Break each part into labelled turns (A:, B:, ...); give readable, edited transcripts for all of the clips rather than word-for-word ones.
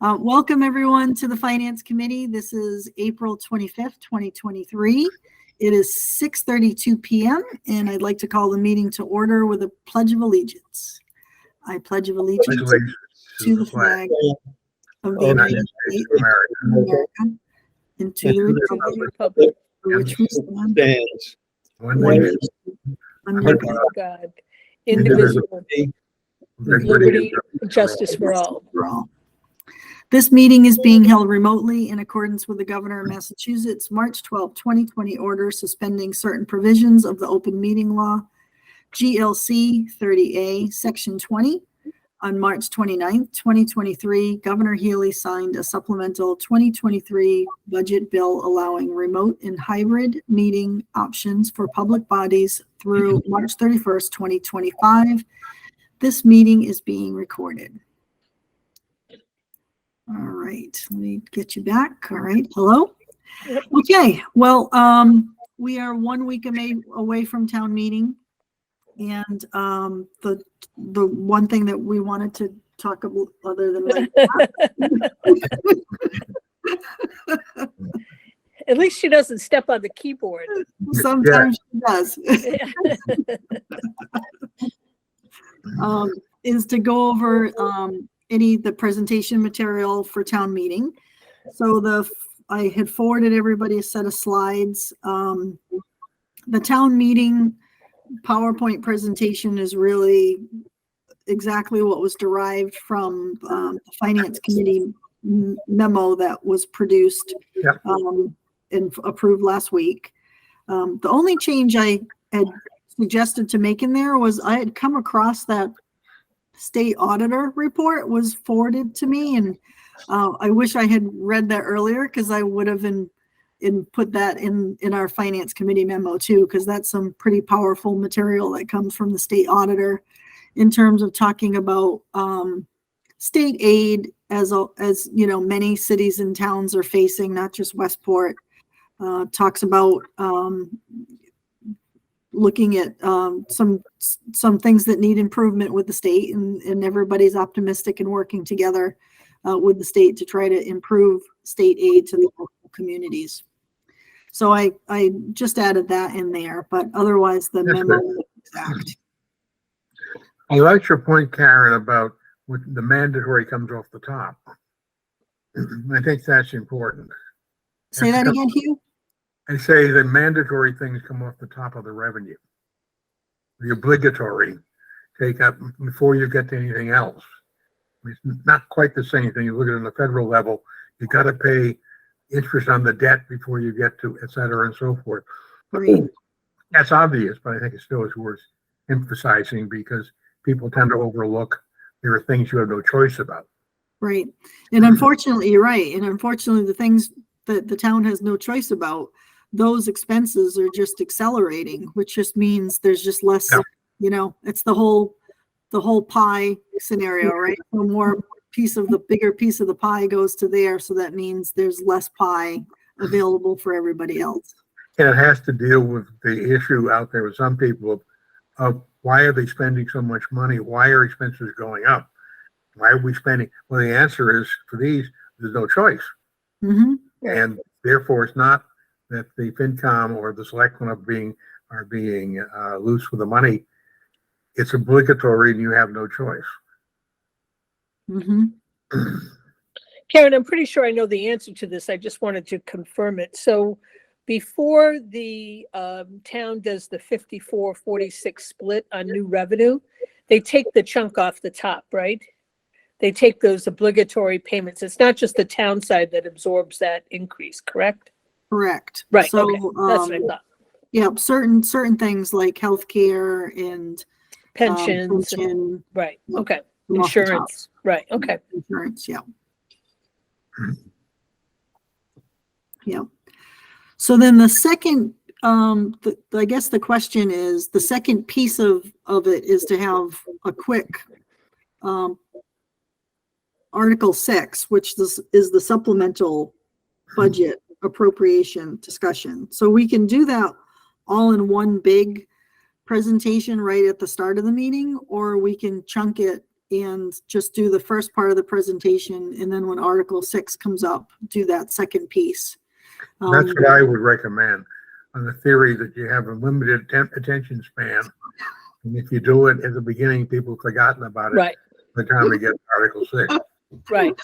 A: Welcome everyone to the Finance Committee. This is April 25th, 2023. It is 6:32 p.m. and I'd like to call the meeting to order with a Pledge of Allegiance. I pledge of allegiance to the flag of the United States of America and to the republic for which we stand, one nation, under
B: God, indivisible, with liberty and justice for all.
A: This meeting is being held remotely in accordance with the Governor of Massachusetts March 12, 2020 order suspending certain provisions of the open meeting law, GLC 30A, Section 20. On March 29, 2023, Governor Healy signed a supplemental 2023 budget bill allowing remote and hybrid meeting options for public bodies through March 31st, 2025. This meeting is being recorded. All right, let me get you back. All right, hello. Okay, well, we are 1 week away from town meeting, and the one thing that we wanted to talk about, other than
B: at least she doesn't step on the keyboard.
A: Sometimes she does. Is to go over the presentation material for town meeting. So I had forwarded everybody a set of slides. The town meeting PowerPoint presentation is really exactly what was derived from the Finance Committee memo that was produced and approved last week. The only change I had suggested to make in there was I had come across that state auditor report was forwarded to me, and I wish I had read that earlier, because I would have put that in our Finance Committee memo too, because that's some pretty powerful material that comes from the state auditor in terms of talking about state aid as you know, many cities and towns are facing, not just Westport. Talks about looking at some things that need improvement with the state, and everybody's optimistic and working together with the state to try to improve state aid to the local communities. So I just added that in there, but otherwise the memo is exact.
C: I like your point, Karen, about the mandatory comes off the top. I think that's important.
A: Say that again, Hugh?
C: I say the mandatory things come off the top of the revenue. The obligatory take up before you get to anything else. It's not quite the same thing. You look at it on the federal level, you got to pay interest on the debt before you get to et cetera and so forth.
A: Right.
C: That's obvious, but I think it still is worth emphasizing, because people tend to overlook there are things you have no choice about.
A: Right. And unfortunately, you're right. And unfortunately, the things that the town has no choice about, those expenses are just accelerating, which just means there's just less, you know, it's the whole pie scenario, right? So more piece of the bigger piece of the pie goes to there. So that means there's less pie available for everybody else.
C: And it has to deal with the issue out there with some people of why are they spending so much money? Why are expenses going up? Why are we spending? Well, the answer is, for these, there's no choice.
A: Mm-hmm.
C: And therefore, it's not that the FinCom or the selectmen are being loose with the money. It's obligatory, and you have no choice.
A: Mm-hmm.
B: Karen, I'm pretty sure I know the answer to this. I just wanted to confirm it. So before the town does the 54-46 split on new revenue, they take the chunk off the top, right? They take those obligatory payments. It's not just the town side that absorbs that increase, correct?
A: Correct.
B: Right.
A: So,
B: okay. That's what I thought.
A: Yeah, certain things like healthcare and
B: Pensions.
A: pension,
B: Right. Okay.
A: come off the top.
B: Insurance. Right. Okay.
A: Insurance. Yeah. Yeah. So then the second, I guess the question is, the second piece of it is to have a quick Article 6, which is the supplemental budget appropriation discussion. So we can do that all in one big presentation right at the start of the meeting, or we can chunk it and just do the first part of the presentation. And then when Article 6 comes up, do that second piece.
C: That's what I would recommend, on the theory that you have a limited attention span. And if you do it at the beginning, people have forgotten about it.
B: Right,
C: By the time we get to Article 6.
B: right.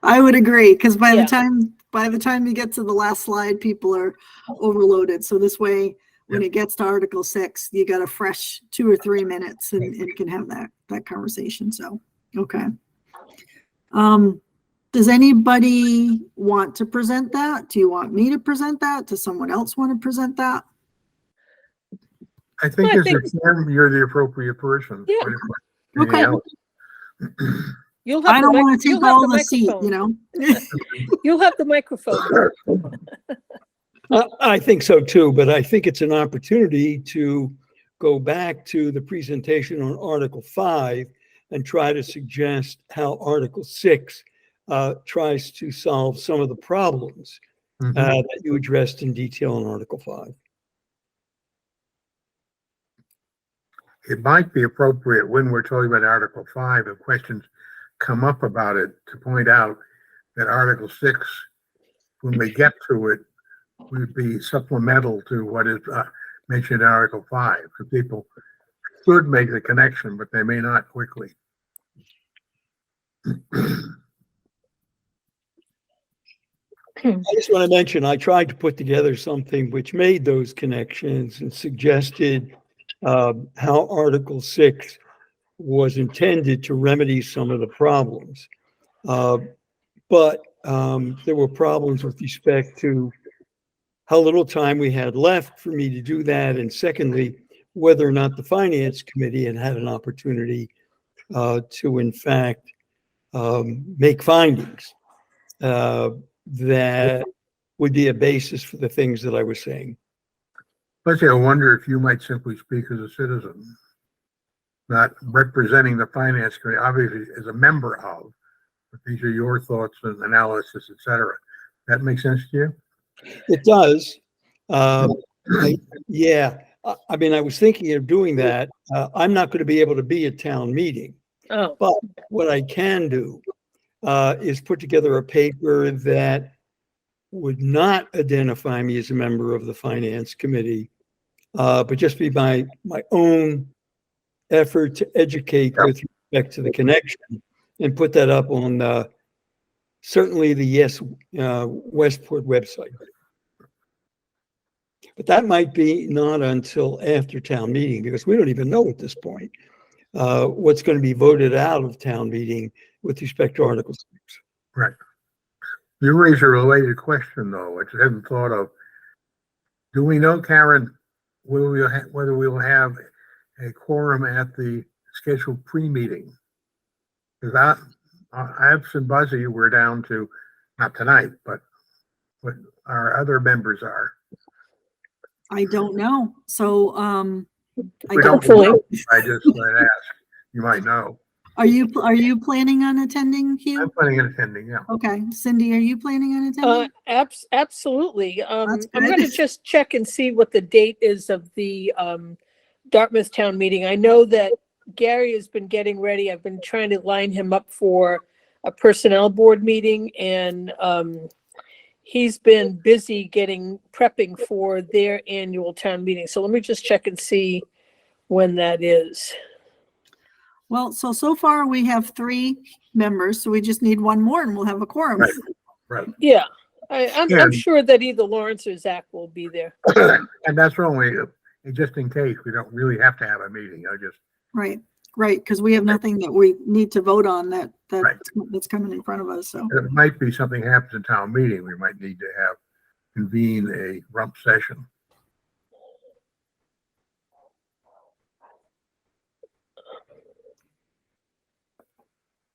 A: I would agree, because by
B: Yeah.
A: the time you get to the last slide, people are overloaded. So this way, when it gets to Article 6, you got a fresh 2 or 3 minutes and can have that conversation. So, okay. Does anybody want to present that? Do you want me to present that? Does someone else want to present that?
C: I think
B: I
C: as
B: think-
C: a chairman, you're the appropriate person.
B: Yeah.
C: Anything
A: Okay.
C: else?
B: You'll have
A: I
B: the
A: don't
B: mic-
A: want to
B: you'll
A: take
B: have
A: all
B: the
A: the seat,
B: microphone.
A: you know?
B: You'll have the microphone.
D: I think so too, but I think it's an opportunity to go back to the presentation on Article 5 and try to suggest how Article 6 tries to solve some of the problems
C: Mhm.
D: that you addressed in detail in Article 5.
C: It might be appropriate when we're talking about Article 5, if questions come up about it, to point out that Article 6, when we get to it, would be supplemental to what is mentioned in Article 5. So people should make the connection, but they may not quickly.
D: I just want to mention, I tried to put together something which made those connections and suggested how Article 6 was intended to remedy some of the problems. But there were problems with respect to how little time we had left for me to do that. And secondly, whether or not the Finance Committee had had an opportunity to, in fact, make findings that would be a basis for the things that I was saying.
C: Especially, I wonder if you might simply speak as a citizen, not representing the Finance Committee, obviously as a member of, but these are your thoughts and analysis, etc. That makes sense to you?
D: It does. Yeah, I mean, I was thinking of doing that. I'm not going to be able to be at town meeting,
B: Oh,
D: but what I can do is put together a paper that would not identify me as a member of the Finance Committee, but just be my own effort to educate with respect to the connection, and put that up on certainly the Yes Westport website. But that might be not until after town meeting, because we don't even know at this point what's going to be voted out of town meeting with respect to Article 6.
C: Right. You raise a related question, though, which I hadn't thought of. Do we know, Karen, whether we will have a quorum at the scheduled pre-meeting? Because Abs and Buzzy were down to, not tonight, but what our other members are.
A: I don't know. So, I
C: We
A: don't,
C: don't
B: Hopefully.
C: know. I just might ask. You might know.
A: are you planning on attending,
C: I'm
A: Hugh?
C: planning on attending, yeah.
A: Okay. Cindy, are you planning on attending?
B: absolutely.
A: That's
B: I'm going to
A: good.
B: just check and see what the date is of the Dartmouth Town Meeting. I know that Gary has been getting ready. I've been trying to line him up for a personnel board meeting, and he's been busy prepping for their annual town meeting. So let me just check and see when that is.
A: Well, so far we have 3 members, so we just need 1 more and we'll have a quorum.
C: Right. Right.
B: Yeah, I'm
C: And-
B: sure that either Lawrence or Zach will be there.
C: And that's only, just in case, we don't really have to have a meeting.
A: Right, because we have nothing that we need to vote on
C: Right.
A: that's coming in front of us, so.
C: It might be something happens in town meeting. We might need to convene a rump session.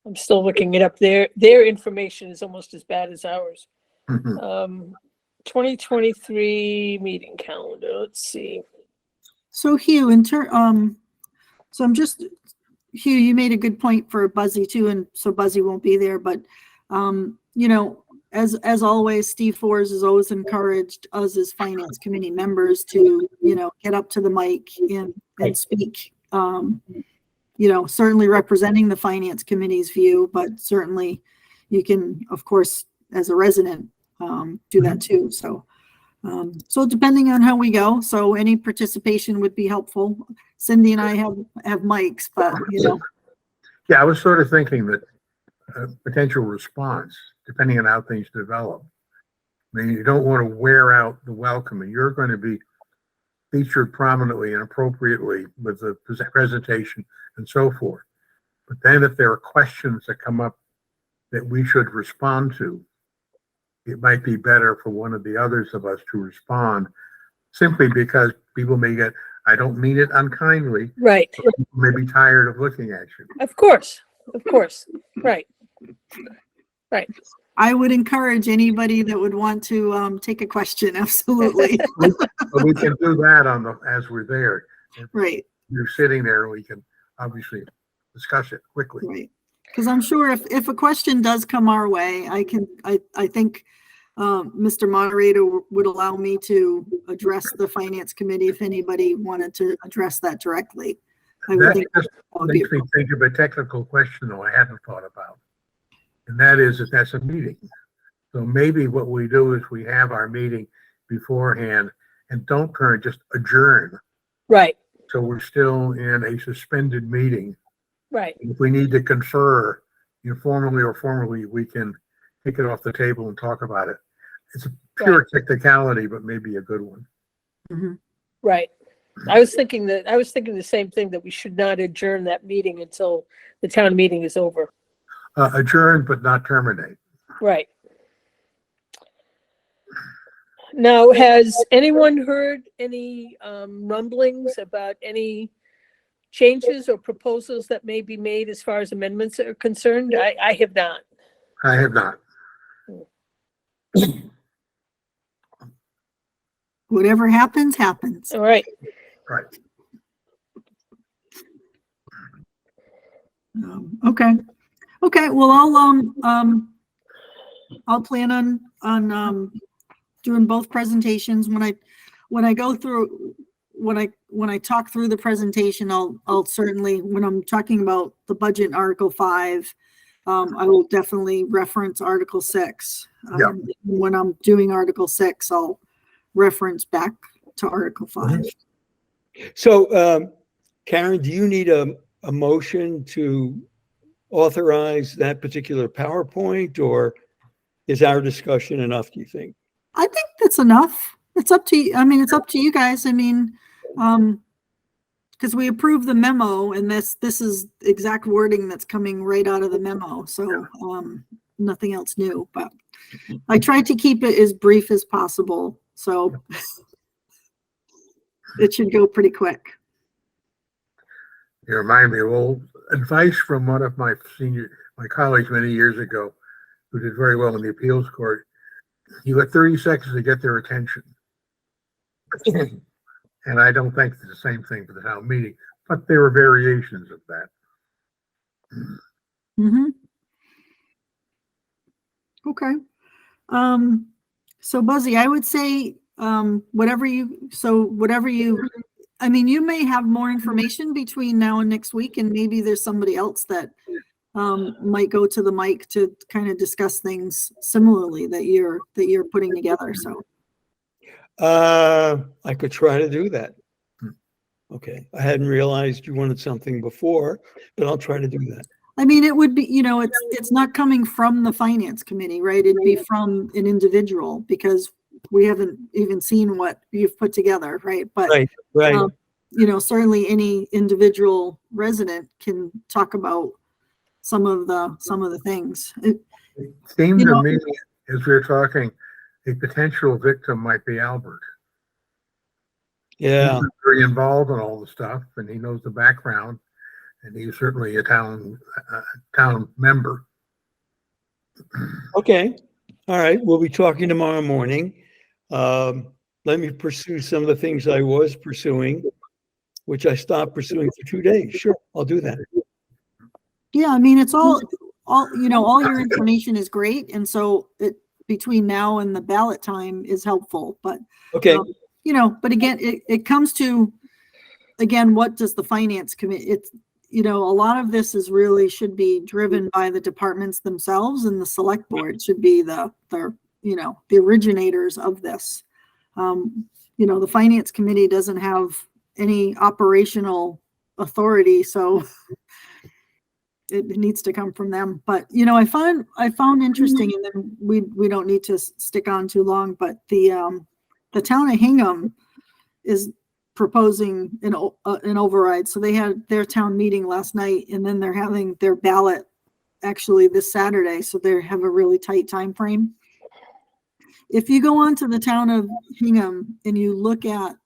B: I'm still looking it up. Their information is almost as bad as ours. 2023 meeting calendar. Let's see.
A: So Hugh, so I'm just, Hugh, you made a good point for Buzzy too, and so Buzzy won't be there, but, as always, Steve Forrs has always encouraged us as Finance Committee members to, get up to the mic and speak. certainly representing the finance committee's view, but certainly you can, of course, as a resident, do that too. So depending on how we go, so any participation would be helpful. Cindy and I have mics, but
C: Yeah, I was sort of thinking that potential response, depending on how things develop. I mean, you don't want to wear out the welcome, and you're going to be featured prominently and appropriately with the presentation and so forth. But then if there are questions that come up that we should respond to, it might be better for one of the others of us to respond, simply because people may get, I don't mean it unkindly,
B: Right.
C: but people may be tired of looking at you.
B: Of course. Right.
A: I would encourage anybody that would want to take a question. Absolutely.
C: But we can do that as we're there. If
A: Right.
C: you're sitting there, we can obviously discuss it quickly.
A: Right. Because I'm sure if a question does come our way, I think Mr. Moderator would allow me to address the finance committee if anybody wanted to address that directly. I would
C: That
A: think
C: just
A: that would be
C: makes me think of a technical question, though, I hadn't thought about. And that is if that's a meeting. So maybe what we do is we have our meeting beforehand and don't just adjourn.
B: Right.
C: So we're still in a suspended meeting.
B: Right.
C: If we need to confer informally or formally, we can take it off the table and talk about it. It's a pure technicality, but maybe a good one.
A: Mhm.
B: Right. I was thinking the same thing, that we should not adjourn that meeting until the town meeting is over.
C: Adjourn, but not terminate.
B: Right. Now, has anyone heard any rumblings about any changes or proposals that may be made as far as amendments are concerned? I have not.
C: I have not.
A: Whatever happens, happens.
B: All right.
C: Right.
A: Okay. Well, I'll plan on doing both presentations. When I talk through the presentation, I'll certainly, when I'm talking about the budget in Article 5, I will definitely reference Article 6.
C: Yeah.
A: When I'm doing Article 6, I'll reference back to Article 5.
D: So, Karen, do you need a motion to authorize that particular PowerPoint, or is our discussion enough, do you think?
A: I think that's enough. It's up to you. I mean, it's up to you guys. I mean, because we approved the memo, and this is exact wording that's coming right out of the memo. So nothing else new, but I tried to keep it as brief as possible. So it should go pretty quick.
C: You remind me of old advice from one of my colleagues many years ago, who did very well in the appeals court. You had 30 seconds to get their attention. And I don't think it's the same thing for the town meeting, but there were variations of that.
A: Mm-hmm. Okay. So Buzzy, I would say, I mean, you may have more information between now and next week, and maybe there's somebody else that might go to the mic to kind of discuss things similarly that you're putting together. So
D: I could try to do that. Okay. I hadn't realized you wanted something before, but I'll try to do that.
A: I mean, it would be, it's not coming from the finance committee, right? It'd be from an individual, because we haven't even seen what you've put together, right? But
D: Right.
A: Certainly any individual resident can talk about some of the things.
C: It seemed to me, as we were talking, a potential victim might be Albert.
D: Yeah.
C: He's very involved in all the stuff, and he knows the background, and he's certainly a town member.
D: Okay. All right. We'll be talking tomorrow morning. Let me pursue some of the things I was pursuing, which I stopped pursuing for 2 days. Sure, I'll do that.
A: Yeah, I mean, it's all your information is great, and so between now and the ballot time is helpful. But
D: Okay.
A: but again, it comes to, again, what does the finance committee? It's you know, a lot of this is really should be driven by the departments themselves, and the select board should be the you know, the originators of this. You know, the finance committee doesn't have any operational authority, so it needs to come from them. But, you know, I found interesting, and then we don't need to stick on too long, but the town of Hingham is proposing an override. So they had their town meeting last night, and then they're having their ballot actually this Saturday. So they have a really tight time frame. If you go on to the town of Hingham and you look at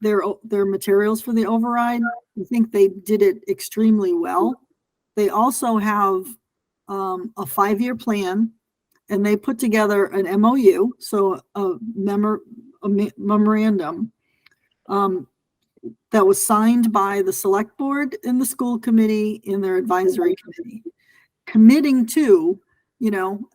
A: their materials for the override, I think they did it extremely well. They also have a 5-year plan, and they put together an MOU, so a memorandum that was signed by the select board and the school committee and their advisory committee, committing to, you know,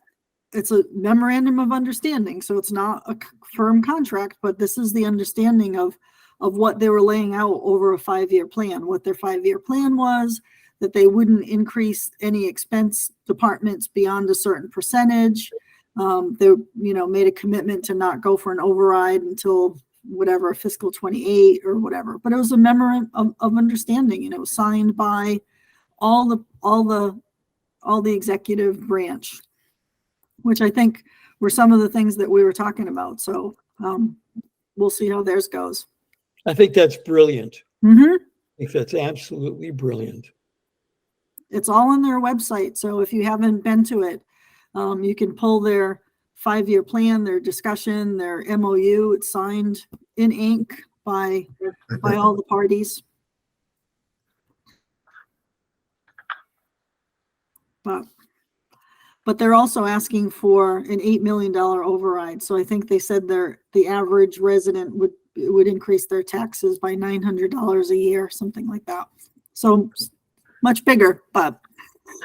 A: it's a memorandum of understanding, so it's not a firm contract, but this is the understanding of what they were laying out over a 5-year plan, what their 5-year plan was, that they wouldn't increase any expense departments beyond a certain percentage. They, you know, made a commitment to not go for an override until whatever, fiscal 28 or whatever. But it was a memorandum of understanding, and it was signed by all the executive branch, which I think were some of the things that we were talking about. So we'll see how theirs goes.
D: I think that's brilliant.
A: Mm-hmm.
D: I think that's absolutely brilliant.
A: It's all on their website. So if you haven't been to it, you can pull their 5-year plan, their discussion, their MOU. It's signed in ink by all the parties. But they're also asking for an $8 million override. So I think they said the average resident would increase their taxes by $900 a year, something like that. So much bigger, but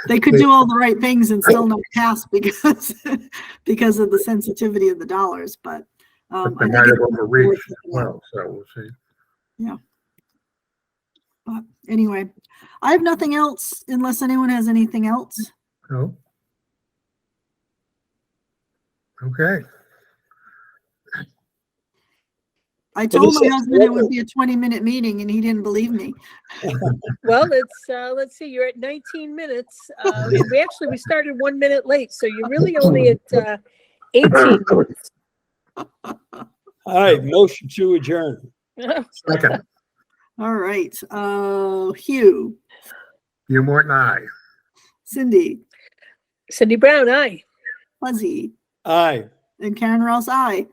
A: they could do all the right things and still not pass because of the sensitivity of the dollars. But
C: They
A: I
C: might
A: think
C: have
A: it's
C: overreached
A: worth
C: as
A: it.
C: well, so we'll see.
A: Yeah. But anyway, I have nothing else unless anyone has anything else.
C: No? Okay.
A: I told my husband it would be a 20-minute meeting, and he didn't believe me.
B: Well, let's see, you're at 19 minutes. We started 1 minute late, so you're really only at 18 minutes.
D: All right, motion to adjourn.
C: Second,
A: All right. Hugh,
C: Hugh Morton, aye.
A: Cindy,
B: Cindy Brown, aye.
A: Fuzzy,
D: Aye.
A: and Karen Ross, aye.